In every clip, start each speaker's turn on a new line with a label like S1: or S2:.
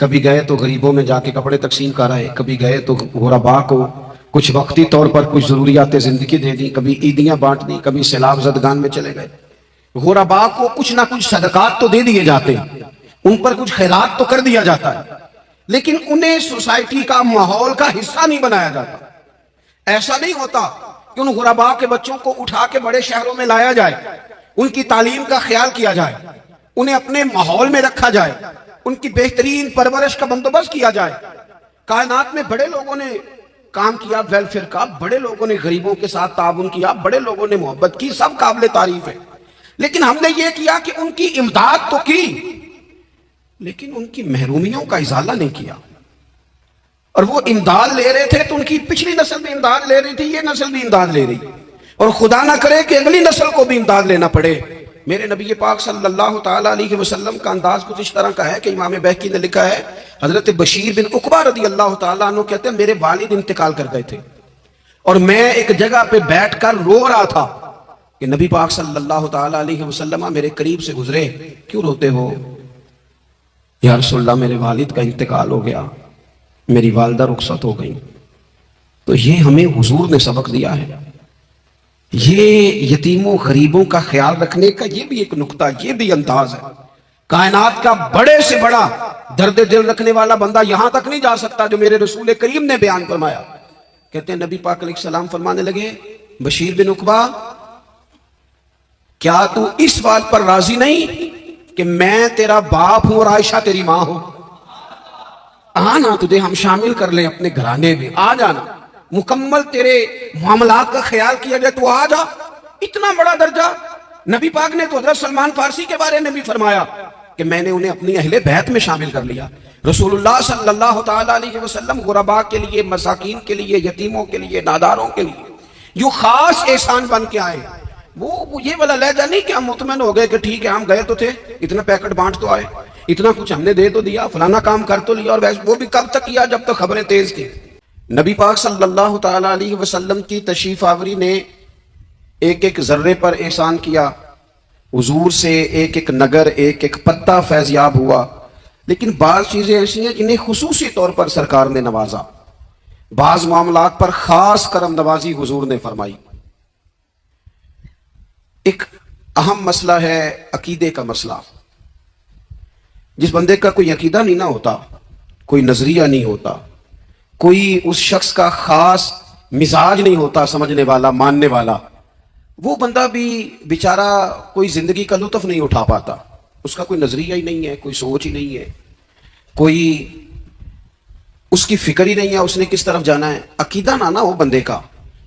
S1: کبھی گئے تو غریبوں میں جا کے کپڑے تقسیم کر آئے، کبھی گئے تو غربا کو کچھ وقتی طور پر کچھ ضروریات زندگی دے دی، کبھی عیدیاں بانٹ دی، کبھی سیلاب زدگان میں چلے گئے۔ غربا کو کچھ نہ کچھ صدقات تو دے دیے جاتے ہیں، ان پر کچھ خیرات تو کر دیا جاتا ہے، لیکن انہیں سوسائٹی کا ماحول کا حصہ نہیں بنایا جاتا۔ ایسا نہیں ہوتا کہ ان غربا کے بچوں کو اٹھا کے بڑے شہروں میں لایا جائے، ان کی تعلیم کا خیال کیا جائے، انہیں اپنے ماحول میں رکھا جائے، ان کی بہترین پرورش کا بندوبست کیا جائے۔ کائنات میں بڑے لوگوں نے کام کیا ویلفیئر کا، بڑے لوگوں نے غریبوں کے ساتھ تعاون کیا، بڑے لوگوں نے محبت کی، سب قابل تعریف ہے، لیکن ہم نے یہ کیا کہ ان کی امداد تو کی، لیکن ان کی محرومیوں کا ازالہ نہیں کیا۔ اور وہ امداد لے رہے تھے تو ان کی پچھلی نسل بھی امداد لے رہی تھی، یہ نسل بھی امداد لے رہی، اور خدا نہ کرے کہ اگلی نسل کو بھی امداد لینا پڑے۔ میرے نبی پاک صلی اللہ تعالیٰ علیہ وسلم کا انداز کچھ اس طرح کا ہے کہ امام بہقی نے لکھا ہے، حضرت بشیر بن عقبہ رضی اللہ تعالیٰ عنہ کہتے ہیں میرے والد انتقال کر گئے تھے، اور میں ایک جگہ پہ بیٹھ کر رو رہا تھا کہ نبی پاک صلی اللہ تعالیٰ علیہ وسلم میرے قریب سے گزرے، کیوں روتے ہو؟ یا رسول اللہ میرے والد کا انتقال ہو گیا، میری والدہ رخصت ہو گئی۔ تو یہ ہمیں حضور نے سبق دیا ہے، یہ یتیموں غریبوں کا خیال رکھنے کا یہ بھی ایک نقطہ، یہ بھی انداز ہے۔ کائنات کا بڑے سے بڑا درد دل رکھنے والا بندہ یہاں تک نہیں جا سکتا جو میرے رسول کریم نے بیان فرمایا۔ کہتے ہیں نبی پاک علیہ السلام فرمانے لگے، بشیر بن عقبہ کیا تو اس بات پر راضی نہیں کہ میں تیرا باپ ہوں اور عائشہ تیری ماں ہوں؟ آنا تجھے ہم شامل کر لیں اپنے گھرانے میں، آ جانا، مکمل تیرے معاملات کا خیال کیا جائے، تو آ جا۔ اتنا بڑا درجہ نبی پاک نے تو حضرت سلمان فارسی کے بارے میں بھی فرمایا کہ میں نے انہیں اپنی اہل بیت میں شامل کر لیا۔ رسول اللہ صلی اللہ تعالیٰ علیہ وسلم غرباء کے لیے، مساکین کے لیے، یتیموں کے لیے، ناداروں کے لیے جو خاص احسان بن کے آئے، وہ یہ والا لہجہ نہیں کہ ہم مطمئن ہو گئے کہ ٹھیک ہے ہم گئے تو تھے، اتنا پیکٹ بانٹ تو آئے، اتنا کچھ ہم نے دے تو دیا، فلانا کام کر تو لیا، اور وہ بھی کب تک کیا جب تک خبریں تیز تھی۔ نبی پاک صلی اللہ تعالیٰ علیہ وسلم کی تشریف آوری نے ایک ایک ذرے پر احسان کیا، حضور سے ایک ایک نگر، ایک ایک پتہ فیضیاب ہوا، لیکن بعض چیزیں ایسی ہیں جنہیں خصوصی طور پر سرکار نے نوازا، بعض معاملات پر خاص کرم نوازی حضور نے فرمائی۔ ایک اہم مسئلہ ہے عقیدے کا مسئلہ۔ جس بندے کا کوئی عقیدہ نہیں نہ ہوتا، کوئی نظریہ نہیں ہوتا، کوئی اس شخص کا خاص مزاج نہیں ہوتا سمجھنے والا، ماننے والا، وہ بندہ بھی بیچارہ کوئی زندگی کا لطف نہیں اٹھا پاتا۔ اس کا کوئی نظریہ ہی نہیں ہے، کوئی سوچ ہی نہیں ہے، کوئی اس کی فکر ہی نہیں ہے اس نے کس طرف جانا ہے۔ عقیدہ نہ ہو بندے کا،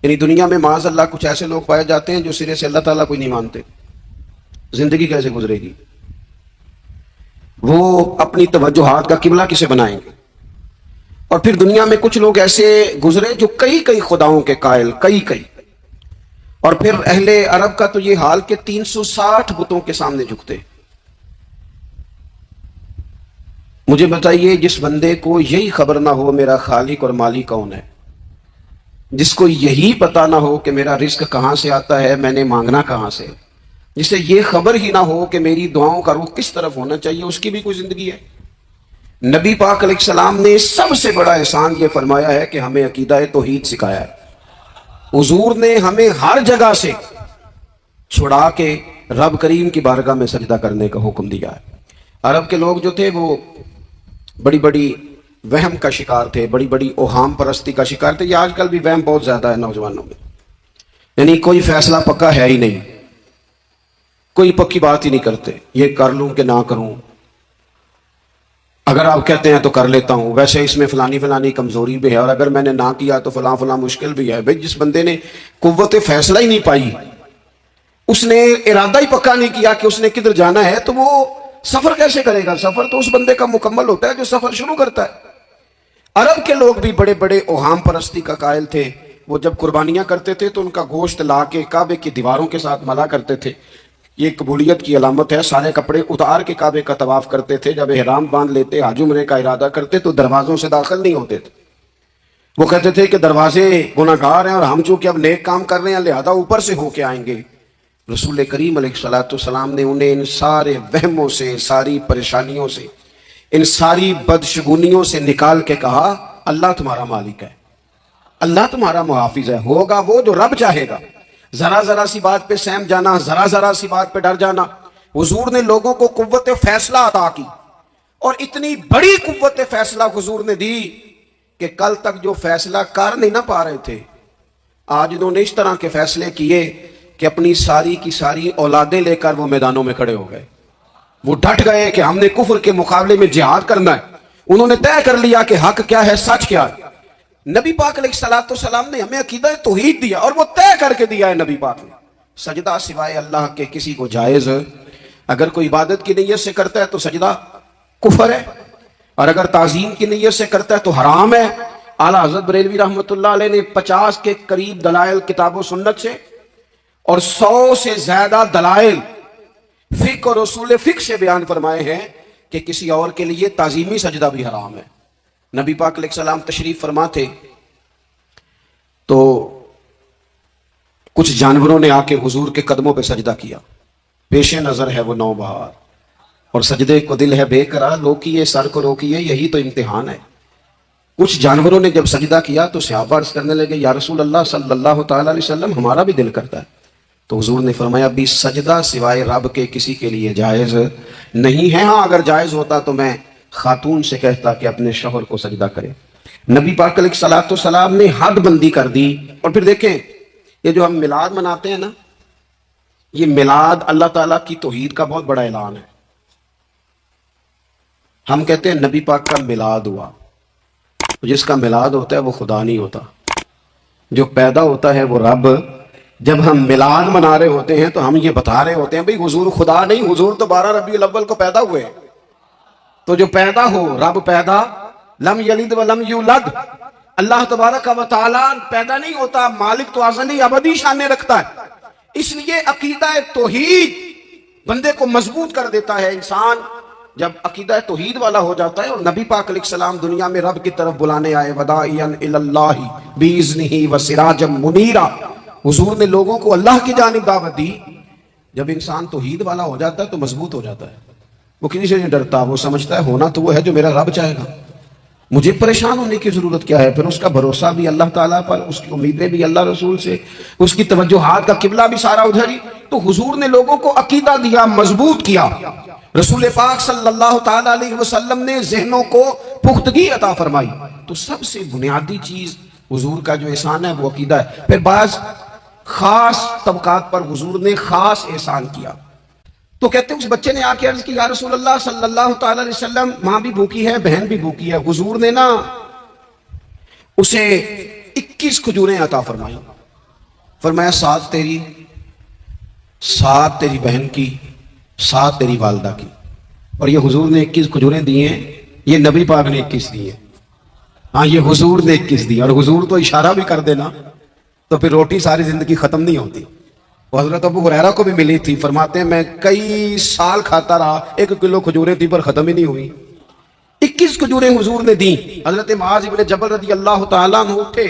S1: یعنی دنیا میں معاذ اللہ کچھ ایسے لوگ پائے جاتے ہیں جو سرے سے اللہ تعالیٰ کو نہیں مانتے، زندگی کیسے گزرے گی؟ وہ اپنی توجہات کا قبلہ کسے بنائیں گے؟ اور پھر دنیا میں کچھ لوگ ایسے گزرے جو کئی خداؤں کے قائل، کئی، اور پھر اہل عرب کا تو یہ حال کہ 360 بتوں کے سامنے جھکتے۔ مجھے بتائیے جس بندے کو یہی خبر نہ ہو میرا خالق اور مالک کون ہے، جس کو یہی پتا نہ ہو کہ میرا رزق کہاں سے آتا ہے، میں نے مانگنا کہاں سے، جسے یہ خبر ہی نہ ہو کہ میری دعاؤں کا رخ کس طرف ہونا چاہیے، اس کی بھی کوئی زندگی ہے؟ نبی پاک علیہ السلام نے سب سے بڑا احسان یہ فرمایا ہے کہ ہمیں عقیدہ توحید سکھایا ہے۔ حضور نے ہمیں ہر جگہ سے چھڑا کے رب کریم کی بارگاہ میں سجدہ کرنے کا حکم دیا ہے۔ عرب کے لوگ جو تھے وہ بڑی وہم کا شکار تھے، بڑی اوہام پرستی کا شکار تھے۔ یہ آج کل بھی وہم بہت زیادہ ہے نوجوانوں میں، یعنی کوئی فیصلہ پکا ہے ہی نہیں، کوئی پکی بات ہی نہیں کرتے، یہ کر لوں کہ نہ کروں، اگر آپ کہتے ہیں تو کر لیتا ہوں، ویسے اس میں فلانی کمزوری بھی ہے، اور اگر میں نے نہ کیا تو فلاں مشکل بھی ہے۔ بھئی جس بندے نے قوت فیصلہ ہی نہیں پائی، اس نے ارادہ ہی پکا نہیں کیا کہ اس نے کدھر جانا ہے، تو وہ سفر کیسے کرے گا؟ سفر تو اس بندے کا مکمل ہوتا ہے جو سفر شروع کرتا ہے۔ عرب کے لوگ بھی بڑے اوہام پرستی کا قائل تھے۔ وہ جب قربانیاں کرتے تھے تو ان کا گوشت لا کے کعبے کی دیواروں کے ساتھ ملا کرتے تھے، یہ قبولیت کی علامت ہے۔ سارے کپڑے اتار کے کعبے کا طواف کرتے تھے، جب احرام باندھ لیتے، حج عمرے کا ارادہ کرتے تو دروازوں سے داخل نہیں ہوتے تھے۔ وہ کہتے تھے کہ دروازے گناہگار ہیں اور ہم چونکہ اب نیک کام کر رہے ہیں لہذا اوپر سے ہو کے آئیں گے۔ رسول کریم علیہ الصلوۃ والسلام نے انہیں ان سارے وہموں سے، ساری پریشانیوں سے ان ساری بدشگونیوں سے نکال کے کہا اللہ تمہارا مالک ہے، اللہ تمہارا محافظ ہے، ہوگا وہ جو رب چاہے گا۔ ذرا ذرا سی بات پہ سہم جانا، ذرا ذرا سی بات پہ ڈر جانا۔ حضور نے لوگوں کو قوت فیصلہ عطا کی، اور اتنی بڑی قوت فیصلہ حضور نے دی کہ کل تک جو فیصلہ کر نہیں نہ پا رہے تھے، آج انہوں نے اس طرح کے فیصلے کیے کہ اپنی ساری کی ساری اولادیں لے کر وہ میدانوں میں کھڑے ہو گئے۔ وہ ڈٹ گئے کہ ہم نے کفر کے مقابلے میں جہاد کرنا ہے۔ انہوں نے طے کر لیا کہ حق کیا ہے، سچ کیا ہے۔ نبی پاک علیہ السلام نے ہمیں عقیدہ توحید دیا، اور وہ طے کر کے دیا ہے نبی پاک نے، سجدہ سوائے اللہ کے کسی کو جائز ہے۔ اگر کوئی عبادت کی نیت سے کرتا ہے تو سجدہ کفر ہے، اور اگر تعظیم کی نیت سے کرتا ہے تو حرام ہے۔ اعلیٰ حضرت بریلوی رحمۃ اللہ علیہ نے 50 کے قریب دلائل کتاب و سنت سے اور 100 سے زیادہ دلائل فقہ اور اصول فقہ سے بیان فرمائے ہیں کہ کسی اور کے لیے تعظیمی سجدہ بھی حرام ہے۔ نبی پاک علیہ السلام تشریف فرما تھے تو کچھ جانوروں نے آ کے حضور کے قدموں پہ سجدہ کیا، پیش نظر ہے وہ نوبہار، اور سجدے کو دل ہے بے قرار، روکیے سر کو روکیے، یہی تو امتحان ہے۔ کچھ جانوروں نے جب سجدہ کیا تو صحابہ عرض کرنے لگے یا رسول اللہ صلی اللہ تعالی علیہ وسلم ہمارا بھی دل کرتا ہے۔ تو حضور نے فرمایا بھی سجدہ سوائے رب کے کسی کے لیے جائز نہیں ہے، ہاں اگر جائز ہوتا تو میں خاتون سے کہتا کہ اپنے شوہر کو سجدہ کرے۔ نبی پاک علیہ السلام نے حد بندی کر دی۔ اور پھر دیکھیں یہ جو ہم میلاد مناتے ہیں نا، یہ میلاد اللہ تعالیٰ کی توحید کا بہت بڑا اعلان ہے۔ ہم کہتے ہیں نبی پاک کا میلاد ہوا، جس کا میلاد ہوتا ہے وہ خدا نہیں ہوتا، جو پیدا ہوتا ہے وہ رب۔ جب ہم میلاد منا رہے ہوتے ہیں تو ہم یہ بتا رہے ہوتے ہیں بھئی حضور خدا نہیں، حضور تو 12 ربیع الاول کو پیدا ہوئے۔ تو جو پیدا ہو، رب پیدا، لم یلد ولم یولد، اللہ تبارک و تعالیٰ پیدا نہیں ہوتا، مالک تو ازلی ابدی شان رکھتا ہے۔ اس لیے عقیدہ توحید بندے کو مضبوط کر دیتا ہے۔ انسان جب عقیدہ توحید والا ہو جاتا ہے، اور نبی پاک علیہ السلام دنیا میں رب کی طرف بلانے آئے، وداعیا الی اللہ باذنہ وسراجا منیرا، حضور نے لوگوں کو اللہ کی جانب دعوت دی۔ جب انسان توحید والا ہو جاتا ہے تو مضبوط ہو جاتا ہے، وہ کسی سے نہیں ڈرتا، وہ سمجھتا ہے ہونا تو وہ ہے جو میرا رب چاہے گا، مجھے پریشان ہونے کی ضرورت کیا ہے۔ پھر اس کا بھروسہ بھی اللہ تعالیٰ پر، اس کی امیدیں بھی اللہ رسول سے، اس کی توجہات کا قبلہ بھی سارا ادھر ہی۔ تو حضور نے لوگوں کو عقیدہ دیا، مضبوط کیا۔ رسول پاک صلی اللہ تعالیٰ علیہ وسلم نے ذہنوں کو پختگی عطا فرمائی۔ تو سب سے بنیادی چیز حضور کا جو احسان ہے وہ عقیدہ ہے۔ پھر بعض خاص طبقات پر حضور نے خاص احسان کیا۔ تو کہتے ہیں اس بچے نے آ کے عرض کی یا رسول اللہ صلی اللہ تعالی علیہ وسلم، ماں بھی بھوکی ہے، بہن بھی بھوکی ہے۔ حضور نے نا اسے 21 کھجوریں عطا فرمائی۔ فرمایا 7 تیری، 7 تیری بہن کی، 7 تیری والدہ کی۔ اور یہ حضور نے 21 کھجوریں دی ہیں، یہ نبی پاک نے 21 دی ہیں۔ ہاں یہ حضور نے 21 دی، اور حضور تو اشارہ بھی کر دینا تو پھر روٹی ساری زندگی ختم نہیں ہوتی۔ وہ حضرت ابو ہریرہ کو بھی ملی تھی، فرماتے ہیں میں کئی سال کھاتا رہا، 1 کلو کھجوریں تھی پر ختم ہی نہیں ہوئی۔ 21 کھجوریں حضور نے دیں۔ حضرت معاذ بن جبل رضی اللہ تعالیٰ عنہ اٹھے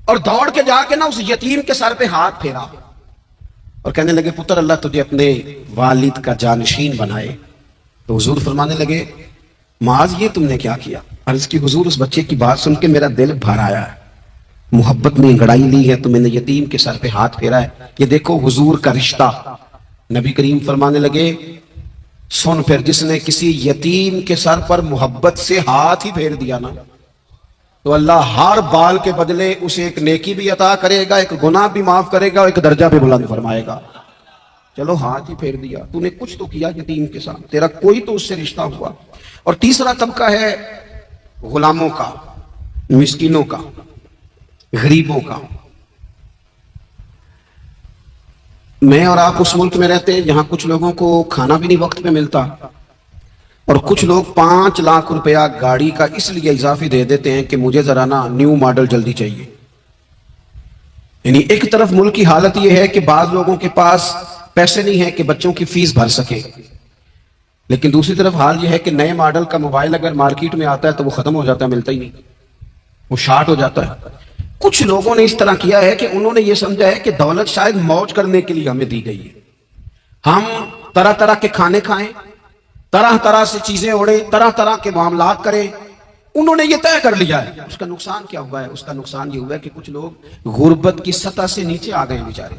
S1: اور دوڑ کے جا کے نا اس یتیم کے سر پہ ہاتھ پھیرا اور کہنے لگے پتر اللہ تجھے اپنے والد کا جانشین بنائے۔ تو حضور فرمانے لگے معاذ یہ تم نے کیا کیا؟ عرض کی حضور اس بچے کی بات سن کے میرا دل بھر آیا ہے، محبت میں انگڑائی لی ہے تو میں نے یتیم کے سر پہ ہاتھ پھیرا ہے۔ یہ دیکھو حضور کا رشتہ۔ نبی کریم فرمانے لگے سن، پھر جس نے کسی یتیم کے سر پر محبت سے ہاتھ ہی پھیر دیا نا تو اللہ ہر بال کے بدلے اسے ایک نیکی بھی عطا کرے گا، ایک گناہ بھی معاف کرے گا، ایک درجہ بھی بلند فرمائے گا۔ چلو ہاتھ ہی پھیر دیا، تو نے کچھ تو کیا یتیم کے ساتھ، تیرا کوئی تو اس سے رشتہ ہوا۔ اور تیسرا طبقہ ہے غلاموں کا، مسکینوں کا، غریبوں کا۔ میں اور آپ اس ملک میں رہتے ہیں جہاں کچھ لوگوں کو کھانا بھی نہیں وقت پہ ملتا، اور کچھ لوگ 5 لاکھ روپیہ گاڑی کا اس لیے اضافی دے دیتے ہیں کہ مجھے ذرا نا نیو ماڈل جلدی چاہیے۔ یعنی ایک طرف ملک کی حالت یہ ہے کہ بعض لوگوں کے پاس پیسے نہیں ہیں کہ بچوں کی فیس بھر سکے، لیکن دوسری طرف حال یہ ہے کہ نئے ماڈل کا موبائل اگر مارکیٹ میں آتا ہے تو وہ ختم ہو جاتا ہے، ملتا ہی نہیں، وہ شارٹ ہو جاتا ہے۔ کچھ لوگوں نے اس طرح کیا ہے کہ انہوں نے یہ سمجھا ہے کہ دولت شاید موج کرنے کے لیے ہمیں دی گئی ہے، ہم طرح طرح کے کھانے کھائیں، طرح طرح سے چیزیں اڑے، طرح طرح کے معاملات کرے، انہوں نے یہ طے کر لیا ہے۔ اس کا نقصان کیا ہوا ہے؟ اس کا نقصان یہ ہوا ہے کہ کچھ لوگ غربت کی سطح سے نیچے آ گئے ہیں بیچارے۔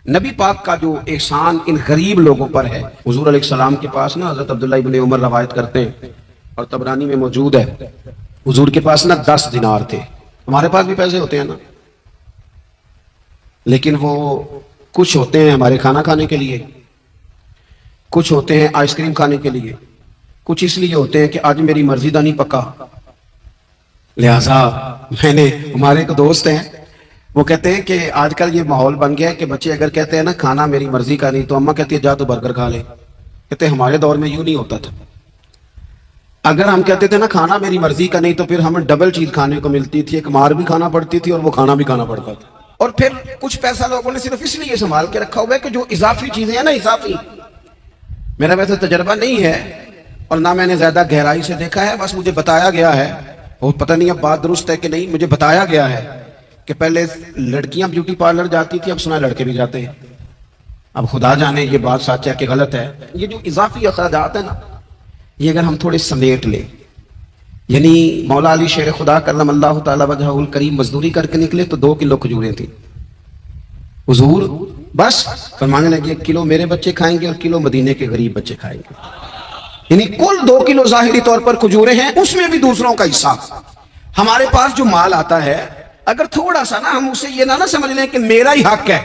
S1: نبی پاک کا جو احسان ان غریب لوگوں پر ہے، حضور علیہ السلام کے پاس نا حضرت عبداللہ ابن عمر روایت کرتے ہیں اور طبرانی میں موجود ہے، حضور کے پاس نا 10 دینار تھے۔ ہمارے پاس بھی پیسے ہوتے ہیں نا، لیکن وہ کچھ ہوتے ہیں ہمارے کھانا کھانے کے لیے، کچھ ہوتے ہیں آئس کریم کھانے کے لیے، کچھ اس لیے ہوتے ہیں کہ آج میری مرضی دا نہیں پکا، لہذا میں نے، ہمارے ایک دوست ہیں وہ کہتے ہیں کہ آج کل یہ ماحول بن گیا ہے کہ بچے اگر کہتے ہیں نا کھانا میری مرضی کا نہیں، تو اماں کہتی ہے جا تو برگر کھا لے۔ کہتے ہیں ہمارے دور میں یوں نہیں ہوتا تھا، اگر ہم کہتے تھے نا کھانا میری مرضی کا نہیں تو پھر ہمیں ڈبل چیز کھانے کو ملتی تھی، ایک مار بھی کھانا پڑتی تھی اور وہ کھانا بھی کھانا پڑتا تھا۔ اور پھر کچھ پیسہ لوگوں نے صرف اس لیے سنبھال کے رکھا ہوا ہے کہ جو اضافی چیزیں ہیں نا، اضافی، میرا ویسے تجربہ نہیں ہے اور نہ میں نے زیادہ گہرائی سے دیکھا ہے، بس مجھے بتایا گیا ہے، اور پتہ نہیں اب بات درست ہے کہ نہیں، مجھے بتایا گیا ہے کہ پہلے لڑکیاں بیوٹی پارلر جاتی تھی، اب سنا لڑکے بھی جاتے ہیں۔ اب خدا جانے یہ بات سچ ہے کہ غلط ہے۔ یہ جو اضافی اخراجات ہیں نا، یہ اگر ہم تھوڑے سمیٹ لیں، یعنی مولا علی شیر خدا کرم اللہ تعالی وجہہ الکریم مزدوری کر کے نکلے تو 2 کلو کھجوریں تھیں، حضور بس فرمانے لگے 1 کلو میرے بچے کھائیں گے اور کلو مدینے کے غریب بچے کھائیں گے، یعنی کل 2 کلو ظاہری طور پر کھجوریں ہیں، اس میں بھی دوسروں کا حصہ۔ ہمارے پاس جو مال آتا ہے اگر تھوڑا سا نا ہم اسے یہ نہ سمجھ لیں کہ میرا ہی حق ہے،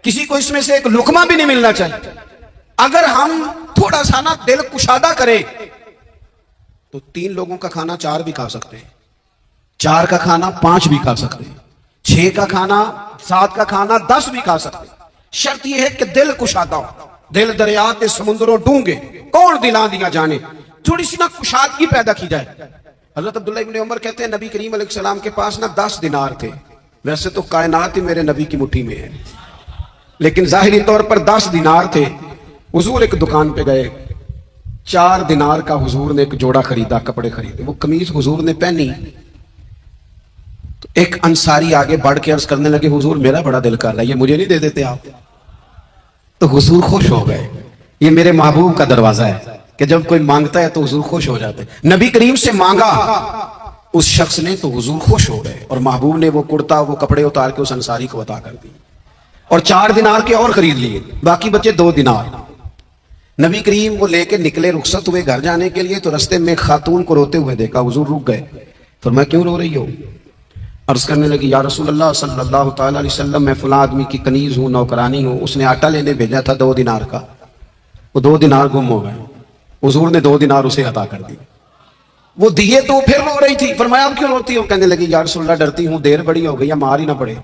S1: کسی کو اس میں سے ایک لقمہ بھی نہیں ملنا چاہیے، اگر ہم تھوڑا سا نا دل کشادہ کریں تو 3 لوگوں کا کھانا 4 بھی کھا سکتے ہیں، 4 کا کھانا 5 بھی کھا سکتے ہیں، 6 کا کھانا 7 کا کھانا 10 بھی کھا سکتے ہیں۔ شرط یہ ہے کہ دل کشادہ ہو، دل دریات سمندروں ڈونگے کون دلاں دیا جانے، تھوڑی سی نا کشادگی پیدا کی جائے۔ حضرت عبداللہ ابن عمر کہتے ہیں نبی کریم علیہ السلام کے پاس نا 10 دینار تھے، ویسے تو کائنات ہی میرے نبی کی مٹھی میں ہے، لیکن ظاہری طور پر 10 دینار تھے۔ حضور ایک دکان پہ گئے، 4 دینار کا حضور نے ایک جوڑا خریدا، کپڑے خریدے، وہ قمیض حضور نے پہنی تو ایک انصاری آگے بڑھ کے عرض کرنے لگے حضور میرا بڑا دل کر رہا ہے، یہ مجھے نہیں دے دیتے آپ؟ تو حضور خوش ہو گئے، یہ میرے محبوب کا دروازہ ہے کہ جب کوئی مانگتا ہے تو حضور خوش ہو جاتے ہیں۔ نبی کریم سے مانگا اس شخص نے تو حضور خوش ہو گئے، اور محبوب نے وہ کرتا وہ کپڑے اتار کے اس انصاری کو عطا کر دی، اور 4 دینار کے اور خرید لیے، باقی بچے 2 دینار۔ نبی کریم وہ لے کے نکلے، رخصت ہوئے گھر جانے کے لیے، تو رستے میں خاتون کو روتے ہوئے دیکھا، حضور رک گئے، فرمایا کیوں رو رہی ہو؟ عرض کرنے لگی یا رسول اللہ صلی اللہ تعالی علیہ وسلم میں فلاں آدمی کی کنیز ہوں، نوکرانی ہوں، اس نے آٹا لینے بھیجا تھا 2 دینار کا، وہ 2 دینار گم ہو گئے، حضور نے 2 دینار اسے عطا کر دی، وہ دیے تو پھر رو رہی تھی، فرمایا اب کیوں روتی ہو؟ کہنے لگی یا رسول اللہ ڈرتی ہوں دیر بڑی ہو گئی، مار ہی نہ پڑے۔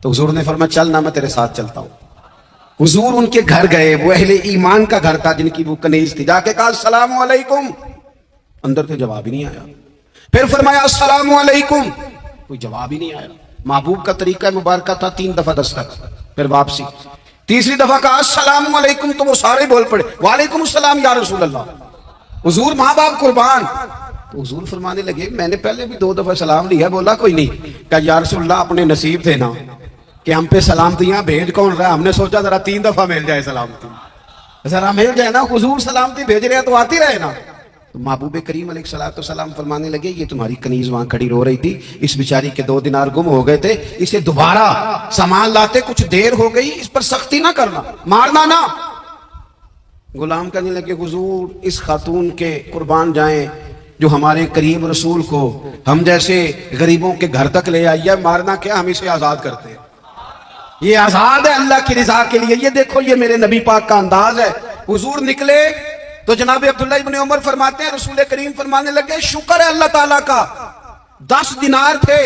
S1: تو حضور نے فرمایا چل نہ میں تیرے ساتھ چلتا ہوں۔ حضور ان کے گھر گئے، وہ اہل ایمان کا گھر تھا جن کی وہ کنیز تھی، جا کے کہا السلام علیکم، اندر سے جواب ہی نہیں آیا، پھر فرمایا السلام علیکم، کوئی جواب ہی نہیں آیا۔ محبوب کا طریقہ مبارکہ تھا 3 دفعہ دستک، پھر واپسی، تیسری دفعہ کہا السلام علیکم تو وہ سارے بول پڑے وعلیکم السلام یا رسول اللہ، حضور ماں باپ قربان۔ تو حضور فرمانے لگے میں نے پہلے بھی 2 دفعہ سلام لیا، بولا کوئی نہیں، کہا یا رسول اللہ اپنے نصیب تھے نا کہ ہم پہ سلامتیاں بھیج کون رہا ہے، ہم نے سوچا ذرا 3 دفعہ مل جائے سلامتی، ذرا مل جائے نا، حضور سلامتی بھیج رہے ہیں تو آتی رہے نا۔ تو محبوب کریم علیہ السلام فرمانے لگے یہ تمہاری کنیز وہاں کھڑی رو رہی تھی، اس بیچاری کے 2 دینار گم ہو گئے تھے، اسے دوبارہ سامان لاتے کچھ دیر ہو گئی، اس پر سختی نہ کرنا، مارنا نہ۔ غلام کہنے لگے حضور اس خاتون کے قربان جائیں جو ہمارے کریم رسول کو ہم جیسے غریبوں کے گھر تک لے آئی ہے، مارنا کیا، ہم اسے آزاد کرتے ہیں، یہ آزاد ہے اللہ کی رضا کے لیے۔ یہ دیکھو یہ میرے نبی پاک کا انداز ہے۔ حضور نکلے تو جناب عبداللہ ابن عمر فرماتے ہیں رسول کریم فرمانے لگے شکر ہے اللہ تعالیٰ کا، 10 دینار تھے،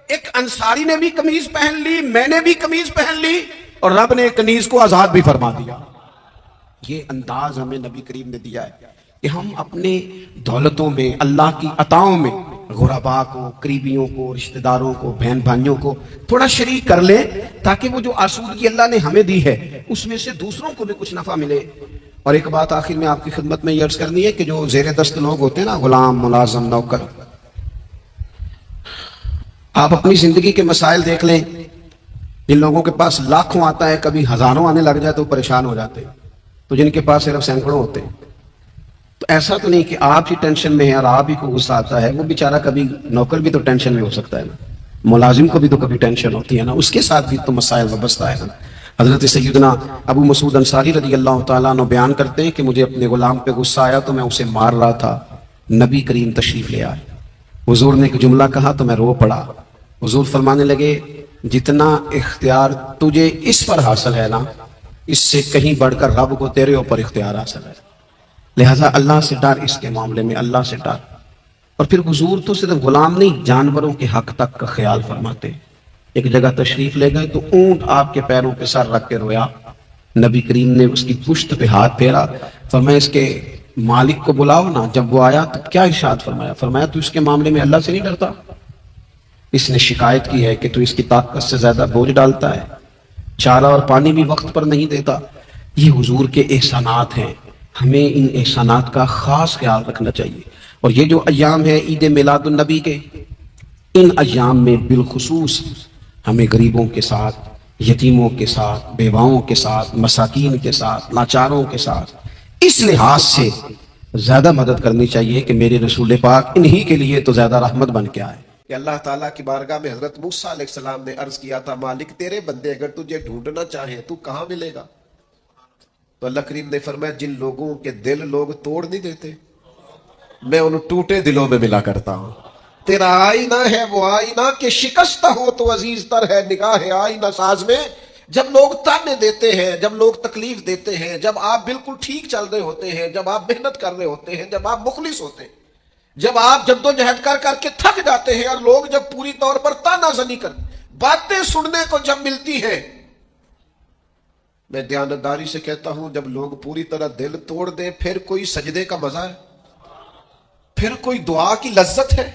S1: ایک انصاری نے بھی قمیض پہن لی، میں نے بھی قمیض پہن لی، اور رب نے کنیز کو آزاد بھی فرما دیا۔ یہ انداز ہمیں نبی کریم نے دیا ہے کہ ہم اپنے دولتوں میں، اللہ کی عطاؤں میں غرباء کو، قریبیوں کو، رشتہ داروں کو، بہن بھائیوں کو تھوڑا شریک کر لیں، تاکہ وہ جو آسودگی اللہ نے ہمیں دی ہے اس میں سے دوسروں کو بھی کچھ نفع ملے۔ اور ایک بات آخر میں آپ کی خدمت میں یہ عرض کرنی ہے کہ جو زیر دست لوگ ہوتے ہیں نا، غلام، ملازم، نوکر، آپ اپنی زندگی کے مسائل دیکھ لیں، جن لوگوں کے پاس لاکھوں آتا ہے، کبھی ہزاروں آنے لگ جائے تو پریشان ہو جاتے ہیں، تو جن کے پاس صرف سینکڑوں ہوتے ہیں تو ایسا تو نہیں کہ آپ ہی ٹینشن میں ہیں اور آپ ہی کو غصہ آتا ہے، وہ بیچارہ کبھی نوکر بھی تو ٹینشن میں ہو سکتا ہے نا، ملازم کو بھی تو کبھی ٹینشن ہوتی ہے نا، اس کے ساتھ بھی تو مسائل وابستہ ہے نا۔ حضرت سیدنا ابو مسعود انصاری رضی اللہ تعالیٰ عنہ بیان کرتے ہیں کہ مجھے اپنے غلام پہ غصہ آیا تو میں اسے مار رہا تھا، نبی کریم تشریف لے آئے، حضور نے ایک جملہ کہا تو میں رو پڑا، حضور فرمانے لگے جتنا اختیار تجھے اس پر حاصل ہے نا، اس سے کہیں بڑھ کر رب کو تیرے اوپر اختیار حاصل ہے، لہذا اللہ سے ڈر، اس کے معاملے میں اللہ سے ڈر۔ اور پھر حضور تو صرف غلام نہیں، جانوروں کے حق تک کا خیال فرماتے۔ ایک جگہ تشریف لے گئے تو اونٹ آپ کے پیروں پہ سر رکھ کے رویا، نبی کریم نے اس کی پشت پہ ہاتھ پھیرا، فرمایا اس کے مالک کو بلاؤ نا۔ جب وہ آیا تو کیا ارشاد فرمایا؟ فرمایا تو اس کے معاملے میں اللہ سے نہیں ڈرتا، اس نے شکایت کی ہے کہ تو اس کی طاقت سے زیادہ بوجھ ڈالتا ہے، چارہ اور پانی بھی وقت پر نہیں دیتا۔ یہ حضور کے احسانات ہیں، ہمیں ان احسانات کا خاص خیال رکھنا چاہیے۔ اور یہ جو ایام ہے عید میلاد النبی کے، ان ایام میں بالخصوص ہمیں غریبوں کے ساتھ، یتیموں کے ساتھ، بیواؤں کے ساتھ، مساکین کے ساتھ، لاچاروں کے ساتھ اس لحاظ سے زیادہ مدد کرنی چاہیے کہ میرے رسول پاک انہی کے لیے تو زیادہ رحمت بن کے آئے۔ کہ اللہ تعالیٰ کی بارگاہ میں حضرت موسیٰ علیہ السلام نے عرض کیا تھا، مالک تیرے بندے اگر تجھے ڈھونڈنا چاہیں تو کہاں ملے گا؟ تو اللہ کریم نے فرمایا جن لوگوں کے دل لوگ توڑ نہیں دیتے، میں ان ٹوٹے دلوں میں ملا کرتا ہوں۔ تیرا آئینہ ہے وہ آئینہ کہ شکستہ ہو تو عزیز تر ہے نگاہ آئینہ ساز میں۔ جب لوگ تانے دیتے ہیں، جب لوگ تکلیف دیتے ہیں، جب آپ بالکل ٹھیک چل رہے ہوتے ہیں، جب آپ محنت کر رہے ہوتے ہیں، جب آپ مخلص ہوتے ہیں، جب آپ جدوجہد کر کر کے تھک جاتے ہیں، اور لوگ جب پوری طور پر تانا زنی کر باتیں سننے کو جب ملتی ہیں، میں دیانتداری سے کہتا ہوں جب لوگ پوری طرح دل توڑ دیں پھر کوئی سجدے کا مزہ ہے، پھر کوئی دعا کی لذت ہے،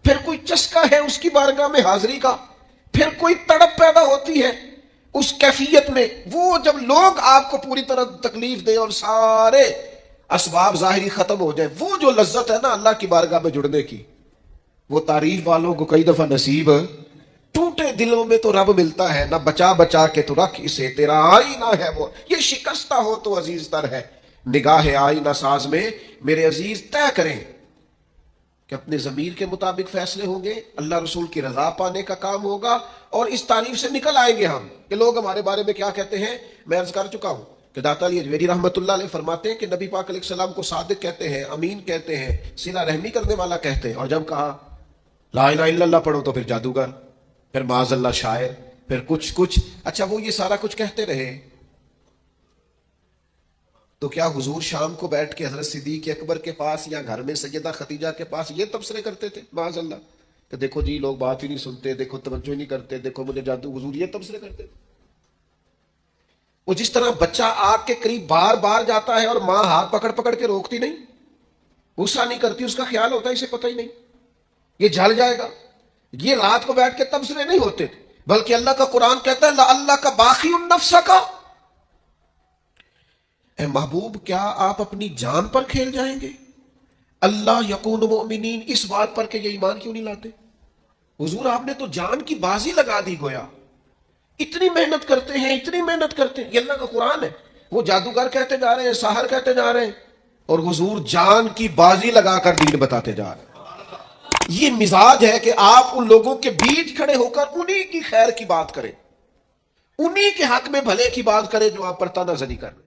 S1: پھر کوئی چسکا ہے اس کی بارگاہ میں حاضری کا، پھر کوئی تڑپ پیدا ہوتی ہے اس کیفیت میں۔ وہ جب لوگ آپ کو پوری طرح تکلیف دیں اور سارے اسباب ظاہری ختم ہو جائیں، وہ جو لذت ہے نا اللہ کی بارگاہ میں جڑنے کی، وہ تعریف والوں کو کئی دفعہ نصیب۔ ٹوٹے دلوں میں تو رب ملتا ہے، نہ بچا بچا کے تو رکھ اسے، تیرا آئینہ ہے وہ، یہ شکستہ ہو تو عزیز تر ہے نگاہ آئینہ ساز میں۔ میرے عزیز طے کریں کہ اپنے ضمیر کے مطابق فیصلے ہوں گے، اللہ رسول کی رضا پانے کا کام ہوگا، اور اس تعریف سے نکل آئیں گے ہم کہ لوگ ہمارے بارے میں کیا کہتے ہیں۔ میں عرض کر چکا ہوں کہ داتا علی اجمیری رحمت اللہ علیہ فرماتے ہیں کہ نبی پاک علیہ السلام کو صادق کہتے ہیں، امین کہتے ہیں، صلہ رحمی کرنے والا کہتے ہیں، اور جب کہا لا الہ الا اللہ پڑھو تو پھر جادوگر، پھر معاذ اللہ شاعر، پھر کچھ۔ اچھا وہ یہ سارا کچھ کہتے رہے تو کیا حضور شام کو بیٹھ کے حضرت صدیق اکبر کے پاس یا گھر میں سیدہ خدیجہ کے پاس یہ تبصرے کرتے تھے معاذ اللہ کہ دیکھو جی لوگ بات ہی نہیں سنتے، دیکھو توجہ نہیں کرتے، دیکھو مجھے جادو؟ حضور یہ تبصرے کرتے تھے؟ وہ جس طرح بچہ آگ کے قریب بار بار جاتا ہے اور ماں ہاتھ پکڑ پکڑ کے روکتی نہیں، غصہ نہیں کرتی، اس کا خیال ہوتا ہے اسے پتہ ہی نہیں یہ جل جائے گا، یہ رات کو بیٹھ کے تبصرے نہیں ہوتے تھے، بلکہ اللہ کا قرآن کہتا ہے اللہ کا باقی النفس کا، اے محبوب کیا آپ اپنی جان پر کھیل جائیں گے؟ اللہ یکون مؤمنین، اس بات پر کہ یہ ایمان کیوں نہیں لاتے؟ حضور آپ نے تو جان کی بازی لگا دی گویا، اتنی محنت کرتے ہیں، اتنی محنت کرتے ہیں، یہ اللہ کا قرآن ہے، وہ جادوگر کہتے جا رہے ہیں، ساحر کہتے جا رہے ہیں، اور حضور جان کی بازی لگا کر دین بتاتے جا رہے ہیں۔ یہ مزاج ہے کہ آپ ان لوگوں کے بیچ کھڑے ہو کر انہی کی خیر کی بات کریں، انہی کے حق میں بھلے کی بات کریں جو آپ پر تانا زنی کر رہے ہیں۔